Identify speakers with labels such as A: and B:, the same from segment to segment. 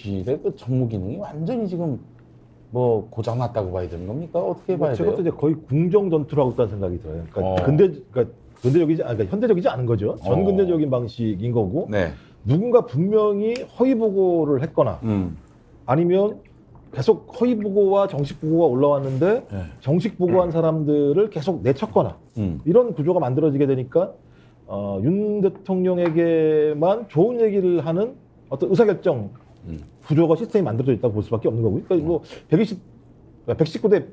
A: 대통령실의 그 정무 기능이 완전히 지금 뭐 고장났다고 봐야 되는 겁니까? 어떻게 봐야 돼요?
B: 제가 이제 거의 궁정 전투를 하고 있다는 생각이 들어요. 그러니까 그러니까 현대적이지 않은 거죠. 전근대적인 방식인 거고
A: 네.
B: 누군가 분명히 허위 보고를 했거나 아니면 계속 허위 보고와 정식 보고가 올라왔는데
A: 네.
B: 정식 보고한 사람들을 계속 내쳤거나 이런 구조가 만들어지게 되니까 윤 대통령에게만 좋은 얘기를 하는 어떤 의사결정 구조가 시스템이 만들어져 있다고 볼 수밖에 없는 거고요. 그러니까 뭐 119대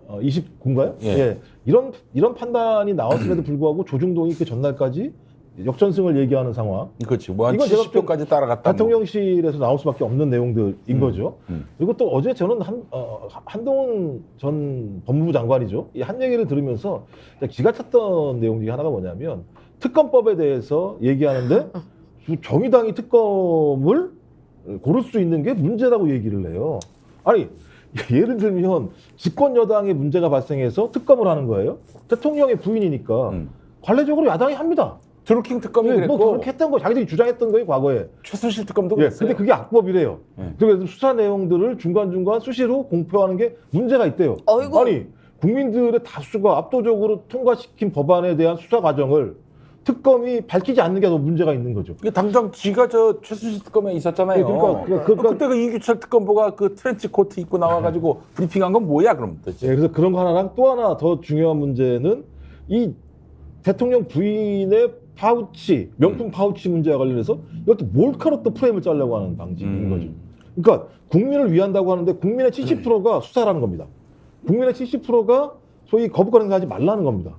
B: 29인가요?
A: 예.
B: 예. 이런 판단이 나왔음에도 불구하고 조중동이 그 전날까지 역전승을 얘기하는 상황.
A: 그렇지. 뭐한
B: 이건 제가
A: 70표까지 따라갔다.
B: 대통령실에서 나올 수밖에 없는 내용들인 거죠. 그리고 또 어제 저는 한동훈 전 법무부 장관이죠. 이 한 얘기를 들으면서 기가 찼던 내용 중에 하나가 뭐냐면 특검법에 대해서 얘기하는데 정의당이 특검을 고를 수 있는 게 문제라고 얘기를 해요. 아니 예를 들면 집권 여당의 문제가 발생해서 특검을 하는 거예요. 대통령의 부인이니까 관례적으로 야당이 합니다.
A: 드루킹 특검이
B: 네,
A: 그랬고
B: 뭐 그렇게 했던 거 자기들이 주장했던 거예요 과거에.
A: 최순실 특검도
B: 예,
A: 그랬어요.
B: 근데 그게 악법이래요.
A: 네.
B: 그래서 수사 내용들을 중간중간 수시로 공표하는 게 문제가 있대요.
C: 어이구.
B: 아니 국민들의 다수가 압도적으로 통과시킨 법안에 대한 수사 과정을 특검이 밝히지 않는 게 더 문제가 있는 거죠.
A: 이게 당장 지가 저 최순실 특검에 있었잖아요.
B: 네, 그러니까
A: 그때 그 이규철 특검보가 그 트렌치 코트 입고 나와가지고 브리핑한 건 뭐야 그럼 도대체?
B: 네, 그래서 그런 거 하나랑 또 하나 더 중요한 문제는 이 대통령 부인의 파우치, 명품 파우치 문제와 관련해서 이것도 몰카로 또 프레임을 짜려고 하는 방식인 거죠. 그러니까 국민을 위한다고 하는데 국민의 70%가 수사라는 겁니다. 국민의 70%가 소위 거부권 행사하지 말라는 겁니다.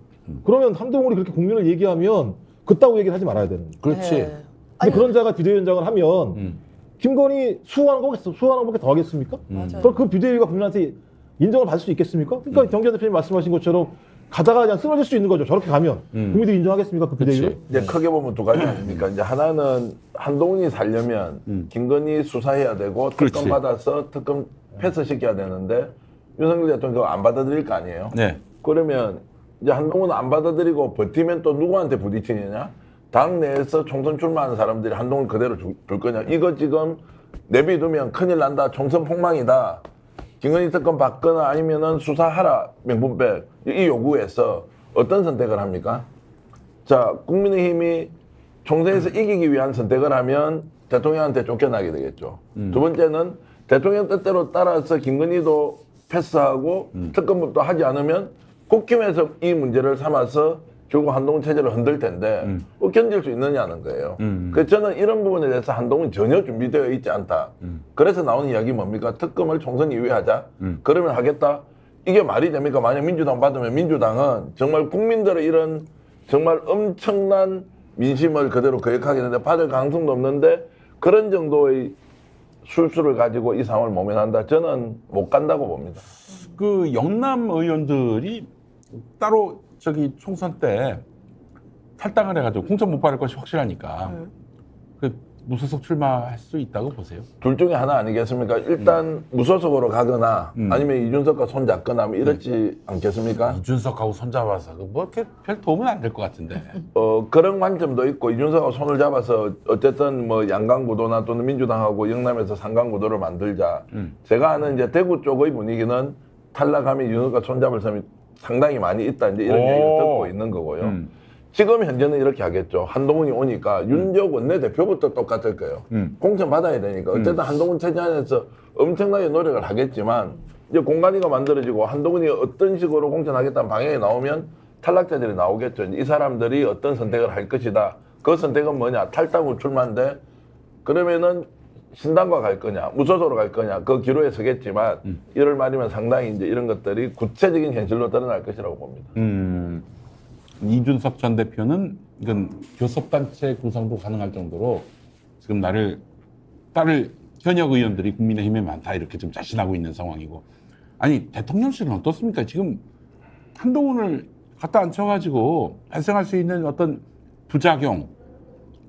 B: 그러면 한동훈이 그렇게 국민을 얘기하면 그따구 얘기를 하지 말아야 되는 거예요.
A: 그렇지.
C: 네.
B: 근데
C: 아니,
B: 그런 자가 비대위원장을 하면 김건희 수호하는 거밖에 더 하겠습니까?
C: 맞아요.
B: 그럼 그 비대위가 국민한테 인정을 받을 수 있겠습니까? 그러니까 정기현 대표님 말씀하신 것처럼 가다가 그냥 쓰러질 수 있는 거죠. 저렇게 가면 국민들이 인정하겠습니까? 그 비대위를?
A: 그치.
D: 이제 크게 보면 두 가지 아닙니까? 이제 하나는 한동훈이 살려면 김건희 수사해야 되고 특검
A: 그렇지.
D: 받아서 특검 패스시켜야 되는데 윤석열 대통령 그거 안 받아들일 거 아니에요?
A: 네.
D: 그러면 이제 한동훈 안 받아들이고 버티면 또 누구한테 부딪히느냐? 당 내에서 총선 출마하는 사람들이 한동훈 그대로 둘 거냐? 이거 지금 내비두면 큰일 난다. 총선 폭망이다. 김건희 특검 받거나 아니면은 수사하라. 명분백. 이 요구에서 어떤 선택을 합니까? 자, 국민의힘이 총선에서 이기기 위한 선택을 하면 대통령한테 쫓겨나게 되겠죠. 두 번째는 대통령 뜻대로 따라서 김건희도 패스하고 특검법도 하지 않으면 국힘에서 이 문제를 삼아서 결국 한동훈 체제를 흔들 텐데 견딜 수 있느냐는 거예요. 그래서 저는 이런 부분에 대해서 한동훈이 전혀 준비되어 있지 않다. 그래서 나오는 이야기 뭡니까? 특검을 총선 이후에 하자. 그러면 하겠다. 이게 말이 됩니까? 만약 민주당 받으면 민주당은 정말 국민들의 이런 정말 엄청난 민심을 그대로 거역하게 되는데 받을 가능성도 없는데 그런 정도의 술수를 가지고 이 상황을 모면한다. 저는 못 간다고 봅니다.
A: 그 영남 의원들이 따로 저기 총선 때 탈당을 해가지고 공천 못 받을 것이 확실하니까 그 무소속 출마할 수 있다고 보세요?
D: 둘 중에 하나 아니겠습니까? 일단 무소속으로 가거나 아니면 이준석과 손잡거나 뭐 이렇지 않겠습니까?
A: 이준석하고 손잡아서 뭐 이렇게 별 도움은 안 될 것 같은데.
D: 그런 관점도 있고 이준석하고 손을 잡아서 어쨌든 뭐 양강구도나 또는 민주당하고 영남에서 상강구도를 만들자. 제가 아는 이제 대구 쪽의 분위기는 탈락하면 이준석과 손잡을 사람이 상당히 많이 있다. 이제 이런 얘기를 듣고 있는 거고요. 지금 현재는 이렇게 하겠죠. 한동훈이 오니까 윤재욱 원내대표부터 똑같을 거예요. 공천 받아야 되니까. 어쨌든 한동훈 체제 안에서 엄청나게 노력을 하겠지만 이제 공간이가 만들어지고 한동훈이 어떤 식으로 공천하겠다는 방향이 나오면 탈락자들이 나오겠죠. 이 사람들이 어떤 선택을 할 것이다. 그 선택은 뭐냐? 탈당 후 출마인데 그러면은 신당과 갈 거냐, 무소속으로 갈 거냐, 그 기로에 서겠지만 1월 말이면 상당히 이제 이런 것들이 구체적인 현실로 드러날 것이라고 봅니다.
A: 이준석 전 대표는 이건 교섭단체 구성도 가능할 정도로 지금 딸을 현역 의원들이 국민의힘에 많다 이렇게 좀 자신하고 있는 상황이고 아니 대통령실은 어떻습니까? 지금 한동훈을 갖다 앉혀가지고 발생할 수 있는 어떤 부작용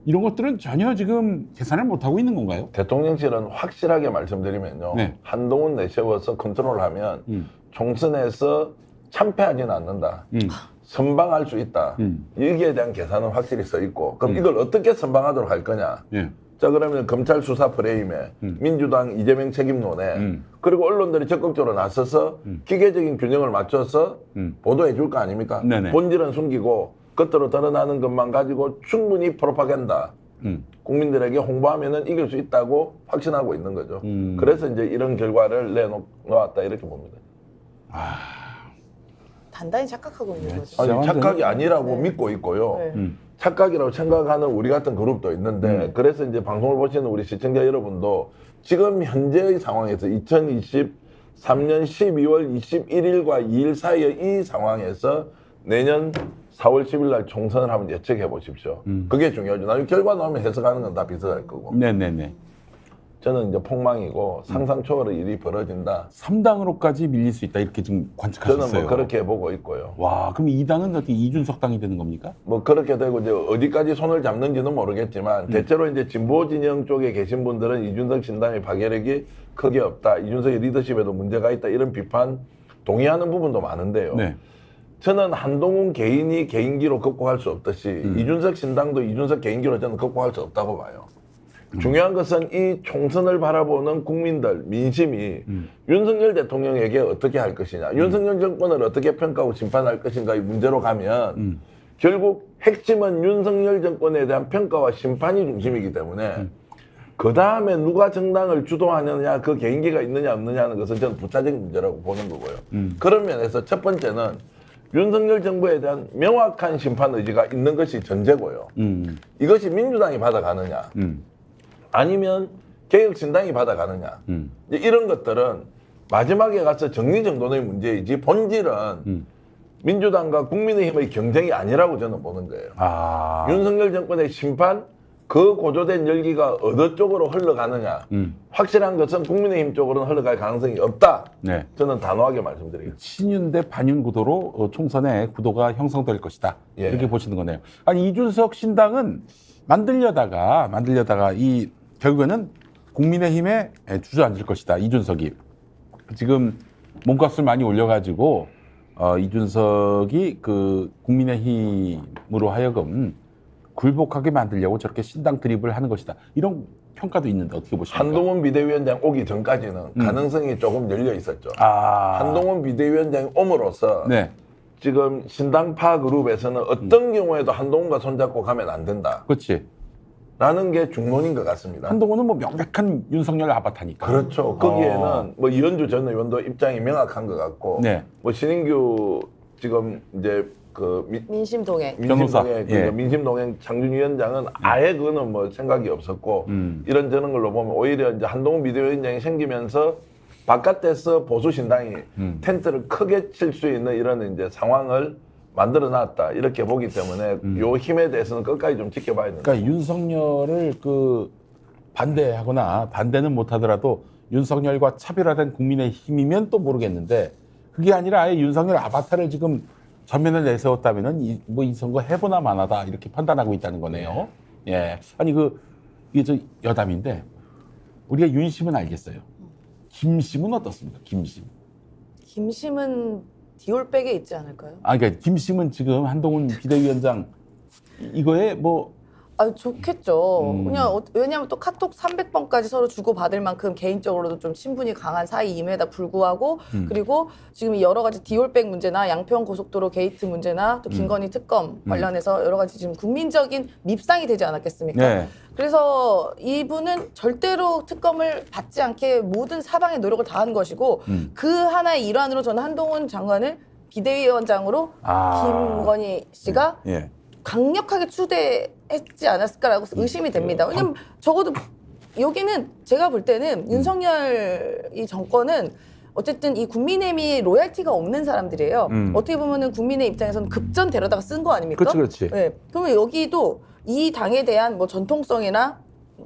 A: 이런 것들은 전혀 지금 계산을 못하고 있는 건가요?
D: 대통령실은 확실하게 말씀드리면요.
A: 네.
D: 한동훈 내세워서 컨트롤하면 총선에서 참패하지는 않는다. 선방할 수 있다. 여기에 대한 계산은 확실히 써 있고 그럼 이걸 어떻게 선방하도록 할 거냐.
A: 예.
D: 자 그러면 검찰 수사 프레임에 민주당 이재명 책임론에 그리고 언론들이 적극적으로 나서서 기계적인 균형을 맞춰서 보도해 줄 거 아닙니까?
A: 네네.
D: 본질은 숨기고 겉으로 드러나는 것만 가지고 충분히 프로파간다. 국민들에게 홍보하면은 이길 수 있다고 확신하고 있는 거죠. 그래서 이제 이런 결과를 내놓았다 이렇게 봅니다.
C: 단단히 착각하고 있는 거죠.
D: 아니,
A: 완전히-
D: 착각이 아니라고
C: 네.
D: 믿고 있고요.
C: 네.
D: 착각이라고 생각하는 우리 같은 그룹도 있는데 그래서 이제 방송을 보시는 우리 시청자 여러분도 지금 현재의 상황에서 2023년 12월 21일과 2일 사이의 이 상황에서 내년 4월 10일 날 총선을 한번 예측해 보십시오. 그게 중요하죠. 나중에 결과 나오면 해석하는 건 다 비슷할 거고.
A: 네네네.
D: 저는 이제 폭망이고 상상 초월의 일이 벌어진다.
A: 3당으로까지 밀릴 수 있다 이렇게 지금 관측하셨어요.
D: 저는 뭐 그렇게 보고 있고요.
A: 와, 그럼 2당은 어떻게 이준석 당이 되는 겁니까?
D: 뭐 그렇게 되고 이제 어디까지 손을 잡는지는 모르겠지만 대체로 이제 진보 진영 쪽에 계신 분들은 이준석 신당의 파괴력이 크게 없다. 이준석의 리더십에도 문제가 있다. 이런 비판 동의하는 부분도 많은데요.
A: 네.
D: 저는 한동훈 개인이 개인기로 극복할 수 없듯이 이준석 신당도 이준석 개인기로 저는 극복할 수 없다고 봐요. 중요한 것은 이 총선을 바라보는 국민들, 민심이 윤석열 대통령에게 어떻게 할 것이냐, 윤석열 정권을 어떻게 평가하고 심판할 것인가의 문제로 가면 결국 핵심은 윤석열 정권에 대한 평가와 심판이 중심이기 때문에 그 다음에 누가 정당을 주도하느냐, 그 개인기가 있느냐 없느냐 하는 것은 저는 부차적인 문제라고 보는 거고요. 그런 면에서 첫 번째는 윤석열 정부에 대한 명확한 심판 의지가 있는 것이 전제고요. 이것이 민주당이 받아가느냐 아니면 개혁신당이 받아가느냐 이제 이런 것들은 마지막에 가서 정리정돈의 문제이지 본질은 민주당과 국민의힘의 경쟁이 아니라고 저는 보는 거예요.
A: 아.
D: 윤석열 정권의 심판 그 고조된 열기가 어느 쪽으로 흘러가느냐 확실한 것은 국민의힘 쪽으로는 흘러갈 가능성이 없다.
A: 네.
D: 저는 단호하게 말씀드리겠습니다.
A: 친윤 대 반윤 구도로 총선의 구도가 형성될 것이다.
D: 예.
A: 이렇게 보시는 거네요. 아니 이준석 신당은 만들려다가 이 결국에는 국민의힘에 주저앉을 것이다. 이준석이 지금 몸값을 많이 올려가지고 이준석이 그 국민의힘으로 하여금 굴복하게 만들려고 저렇게 신당 드립을 하는 것이다. 이런 평가도 있는데 어떻게 보십니까?
D: 한동훈 비대위원장 오기 전까지는 가능성이 조금 열려 있었죠.
A: 아.
D: 한동훈 비대위원장이 옴으로써
A: 네.
D: 지금 신당파 그룹에서는 어떤 경우에도 한동훈과 손잡고 가면 안 된다.
A: 그렇지.
D: 라는 게 중론인 것 같습니다.
A: 한동훈은 뭐 명백한 윤석열 아바타니까.
D: 그렇죠. 거기에는 뭐 이현주 전 의원도 입장이 명확한 것 같고,
A: 네.
D: 뭐 신인규 지금 이제 그
C: 민심동행.
A: 변호사.
D: 민심동행,
A: 예.
D: 민심동행 장준위원장은 아예 그거는 뭐 생각이 없었고 이런저런 걸로 보면 오히려 이제 한동훈 비대위원장이 생기면서 바깥에서 보수 신당이 텐트를 크게 칠 수 있는 이런 이제 상황을 만들어놨다 이렇게 보기 때문에 요 힘에 대해서는 끝까지 좀 지켜봐야 된다.
A: 그러니까 윤석열을 그 반대하거나 반대는 못하더라도 윤석열과 차별화된 국민의 힘이면 또 모르겠는데 그게 아니라 아예 윤석열 아바타를 지금 전면에 내세웠다면은 이 선거 해보나 마나다 이렇게 판단하고 있다는 거네요. 예. 아니 이게 저 여담인데 우리가 윤심은 알겠어요. 김심은 어떻습니까?
C: 김심은 디올백에 있지 않을까요?
A: 그러니까 김심은 지금 한동훈 비대위원장 이거에 뭐
C: 좋겠죠. 그냥 왜냐하면 또 카톡 300번까지 서로 주고받을 만큼 개인적으로도 좀 친분이 강한 사이임에다 불구하고 그리고 지금 여러 가지 디올백 문제나 양평 고속도로 게이트 문제나 또 김건희 특검 관련해서 여러 가지 지금 국민적인 밉상이 되지 않았겠습니까?
A: 네.
C: 그래서 이분은 절대로 특검을 받지 않게 모든 사방의 노력을 다한 것이고 그 하나의 일환으로 저는 한동훈 장관을 비대위원장으로 김건희 씨가
A: 예.
C: 강력하게 추대했지 않았을까라고 의심이 됩니다. 왜냐면 적어도 여기는 제가 볼 때는 윤석열 이 정권은 어쨌든 이 국민의힘이 로얄티가 없는 사람들이에요. 어떻게 보면은 국민의 입장에서는 급전 데려다가 쓴 거 아닙니까?
A: 그렇지.
C: 네. 그러면 여기도 이 당에 대한 뭐 전통성이나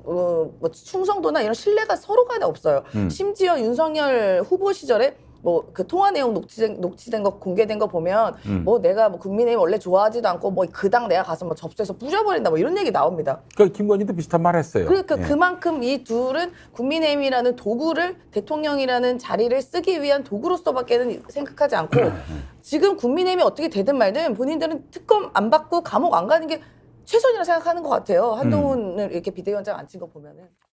C: 뭐 충성도나 이런 신뢰가 서로 간에 없어요. 심지어 윤석열 후보 시절에 뭐 그 통화 내용 녹취된 거 공개된 거 보면 뭐 내가 뭐 국민의힘 원래 좋아하지도 않고 뭐 그 당 내가 가서 뭐 접수해서 부셔버린다 뭐 이런 얘기 나옵니다.
A: 그러니까 김건희도 비슷한 말 했어요.
C: 그러니까
A: 예.
C: 그만큼 이 둘은 국민의힘이라는 도구를 대통령이라는 자리를 쓰기 위한 도구로서밖에는 생각하지 않고 지금 국민의힘이 어떻게 되든 말든 본인들은 특검 안 받고 감옥 안 가는 게 최선이라 생각하는 것 같아요. 한동훈을 이렇게 비대위원장 앉힌 거 보면은.